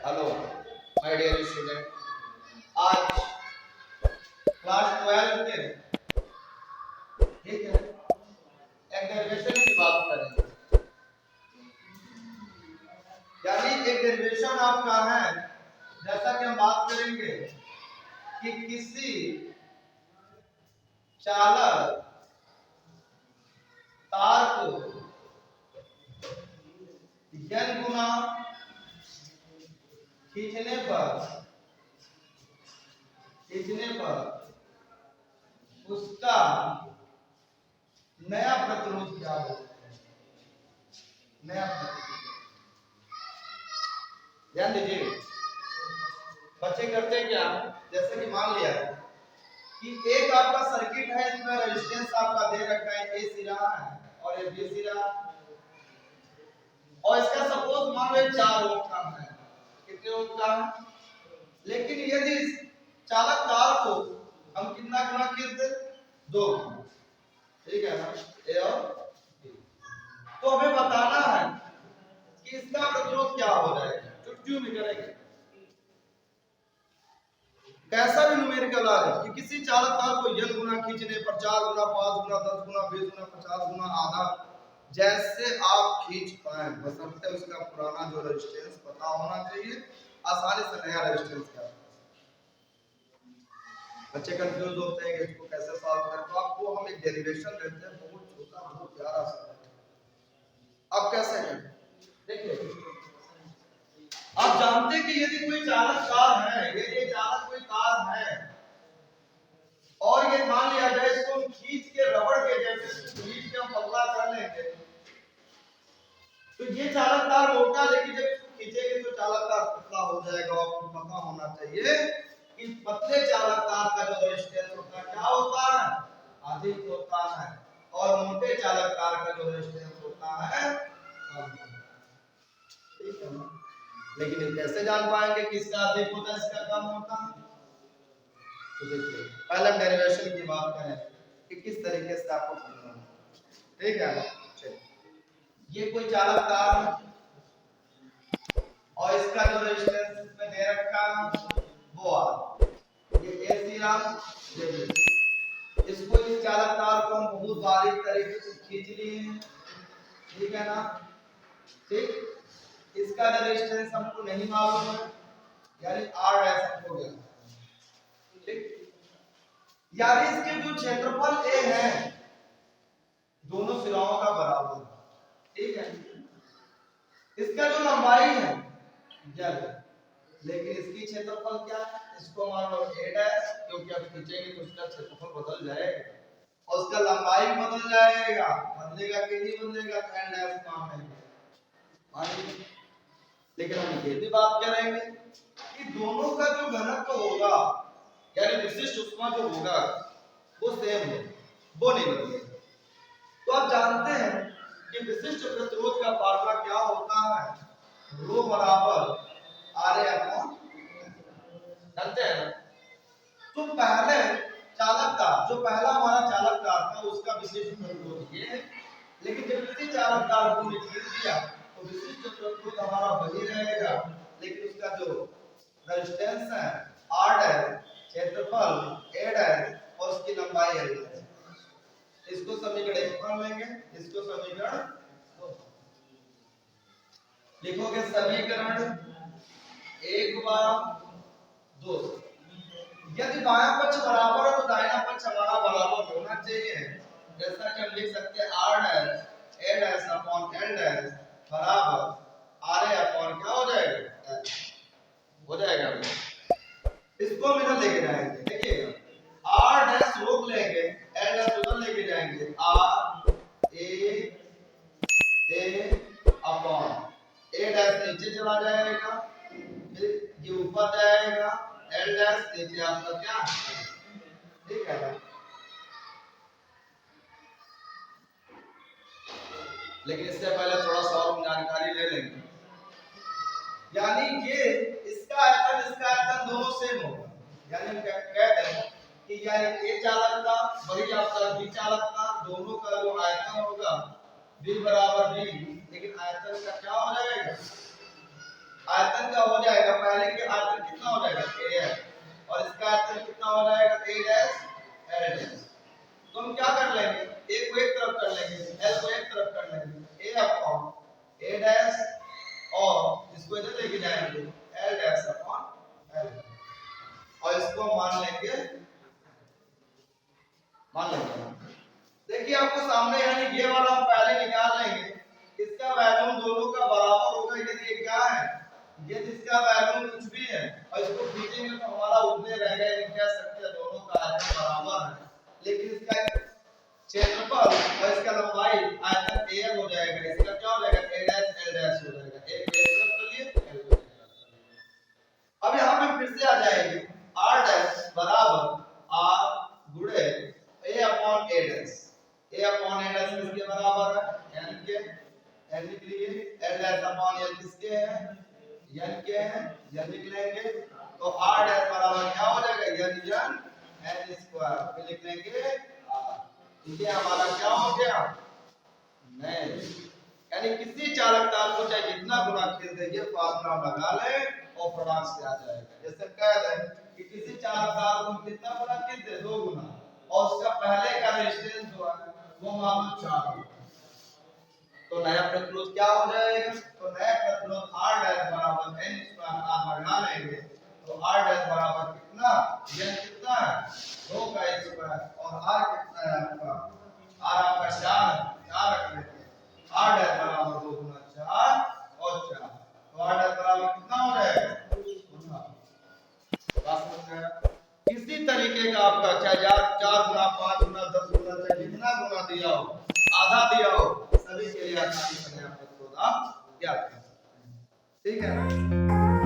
Hello my dear student, आज class 12 के ठीक है एक डेरिवेशन की बात करेंगे। यानी एक डेरिवेशन आपका है, जैसा कि हम बात करेंगे कि किसी चालक तार को n गुना खींचने पर उसका नया प्रतिरोध क्या होता है। नया प्रतिरोध ध्यान दीजिए, बच्चे करते क्या, जैसे कि मान लिया कि एक आपका सर्किट है, इसमें रेजिस्टेंस आपका दे रखा है ए सिरा है और ये बी सिरा, और इसका सपोज मान लो 4 ओम का है। कितने ओम का है? लेकिन यदि चालक तार को हम कितना गुना खींच दे, 2 गुना, ठीक है ना, ए और बी। तो हमें बताना है कि इसका प्रतिरोध क्या हो जाएगा। चुटकियों में करेंगे, कैसा भी न्यूमेरिकल आ जाए कि किसी चालक तार को n गुना खींचने पर 4 गुना 5 गुना 10 गुना 20 गुना 50 गुना आधा जैसे आप खींच पाए, बशर्ते उसका पुराना जो रेजिस्टेंस पता होना चाहिए, आसानी से नया रेजिस्टेंस क्या। बच्चे कंफ्यूज होते हैं कि इसको कैसे सॉल्व करें, तो आपको हम एक डेरिवेशन देते हैं, बहुत छोटा बहुत प्यारा सा। अब कैसे करें देखिए, आप जानते हैं कि यदि कोई चालक तार है, यदि चालक कोई तार है और ये मान लिया जाए इसको हम खींच के रबड़ के जैसे खींच के हम पतला कर लेंगे, तो ये चालक तार मोटा, लेकिन जब इसको खींचेंगे तो चालक तार पतला हो जाएगा। आपको पता होना चाहिए कि पतले चालक तार का जो रेजिस्टेंस होता है क्या होता है, अधिक होता है, और मोटे चालक तार का जो रेजिस्टेंस होता है कम होता है। ठीक है ना? लेकिन ये कैसे जान पाएंगे कि इसका अधिक होता है इसका कम होता है? तो देखिए, पहले डेरिवेशन की बात करें कि किस तरीके से आपको करना है। ठीक है, चलिए, ये कोई चालक तार है और इसका जो रेजिस्टेंस इसमें दे रखा है वो आर, ये ए सिरा, ये बी। इसको इस चालक तार को हम बहुत बारीक तरीके से खींच लिए हैं, ठीक है ना। ठीक, इसका रेजिस्टेंस हमको नहीं मालूम है, यानी आर डैश हमको गया। ठीक, यानी इसके जो क्षेत्रफल ए है दोनों सिराओं का बराबर, ठीक है। इसका जो लंबाई है ज्ञात, लेकिन इसकी क्षेत्रफल क्या है, इसको मान लो a डैश, क्योंकि आप खींचेंगे तो उसका क्षेत्रफल बदल जाएगा और उसका लंबाई बदल जाएगा, बदलेगा कि नहीं बदलेगा, तो n डैश मानेंगे। लेकिन हम ये भी बात करेंगे कि दोनों का जो घनत्व होगा, यानी विशिष्ट ऊष्मा जो होगा वो सेम है, वो नहीं बदलेगा। तो आप जानते हैं कि विशिष्ट प्रतिरोध का फार्मूला क्या होता है, रो बराबर आर ए अपॉन, जानते हैं ना। तो पहले चालक का जो पहला हमारा चालक तार था उसका विशिष्ट प्रतिरोध ये है, लेकिन जब इसी चालक तार को खींच दिया तो विशिष्ट प्रतिरोध हमारा वही रहेगा, लेकिन उसका जो रेजिस्टेंस है आर डैश, क्षेत्रफल ए डैश और उसकी लंबाई एल डैश। इसको समीकरण 1 पढ़ लेंगे, इसको समीकरण 2 लिखोगे। समीकरण 1 बार 2, यदि बायां पक्ष बराबर है तो दाहिना पक्ष हमारा बराबर होना चाहिए। जैसा कि हम लिख सकते हैं R dash A dash upon L dash बराबर आर ए अपॉन क्या हो जाएगा, एल हो जाएगा। इसको हम इधर लेके जाएंगे, देखिएगा आर डैश रोक लेंगे, एल डैश उधर लेके जाएंगे, R A upon A dash नीचे चला जाएगा, फिर ये ऊपर जाएगा, एल डैश नीचे आपका क्या, ठीक है ना। लेकिन इससे पहले थोड़ा सा और जानकारी ले लेंगे। यानी ये इसका आयतन दोनों सेम होगा, यानी हम कहते हैं कि यानी ए चालक का वही आपका बी चालक का, दोनों का जो आयतन होगा बी बराबर बी, लेकिन आयतन का क्या हो जाएगा, आयतन का हो जाएगा, पहले के आयतन कितना हो जाएगा a है, और इसका आयतन कितना हो जाएगा a डैश l डैश। तो हम क्या कर लेंगे, a को एक तरफ कर लेंगे, l को एक तरफ कर लेंगे, a अपॉन a डैश, और इसको इधर लेके जाएंगे l डैश अपॉन l, और इसको मान लेंगे देखिए आपको सामने, यानी ये वाला हम पहले निकाल लेंगे, इसका वैल्यू दोनों का बराबर होगा, यदि ये क्या है, ये जिसका वैल्यू कुछ भी है और इसको खींचेंगे तो हमारा उतने रहेगा, ये कह सकते हैं दोनों का आयतन बराबर है, लेकिन इसका क्षेत्रफल और इसका लंबाई आयतन a हो जाएगा, इसका क्या हो जाएगा a डैश l डैश हो जाएगा, एक तरफ के लिए l को। अब यहां पे फिर से आ जाएगी r डैश बराबर r गुणे a upon a dash, a upon a dash किसके बराबर है, n के, n लिख लिए, l डैश अपॉन l किसके है, n के है, n लिख लेंगे, तो r डैश बराबर क्या हो जाएगा, n स्क्वायर, फिर लिख लेंगे r, ठीक है, हमारा क्या हो गया नहीं, यानी किसी चालक तार को चाहे जितना गुना खींच देंगे, फार्मूला लगा ले और फटाक से आ जाएगा। जैसे कह दें कि किसी चालक तार को कितना गुना खींच दे, 2 गुना, और उसका पहले का रेजिस्टेंस जो है वो मान लो 4, तो नया प्रतिरोध क्या हो जाएगा, तो नया प्रतिरोध r डैश बराबर n स्क्वायर r बढ़ा लेंगे, तो r डैश बराबर कितना, n कितना है 2 का स्क्वायर, और r कितना है आपका, r आपका 4 रख लेते हैं, r डैश बराबर 2 गुना 4 और 4, तो r डैश बराबर कितना हो जाएगा, किसी तरीके का आपका चाहे 4 गुना 5 गुना 10 गुना चाहे जितना गुना दिया हो, आधा दिया हो, सभी के लिए आसानी से आप ज्ञात कर सकते हैं, ठीक है ना।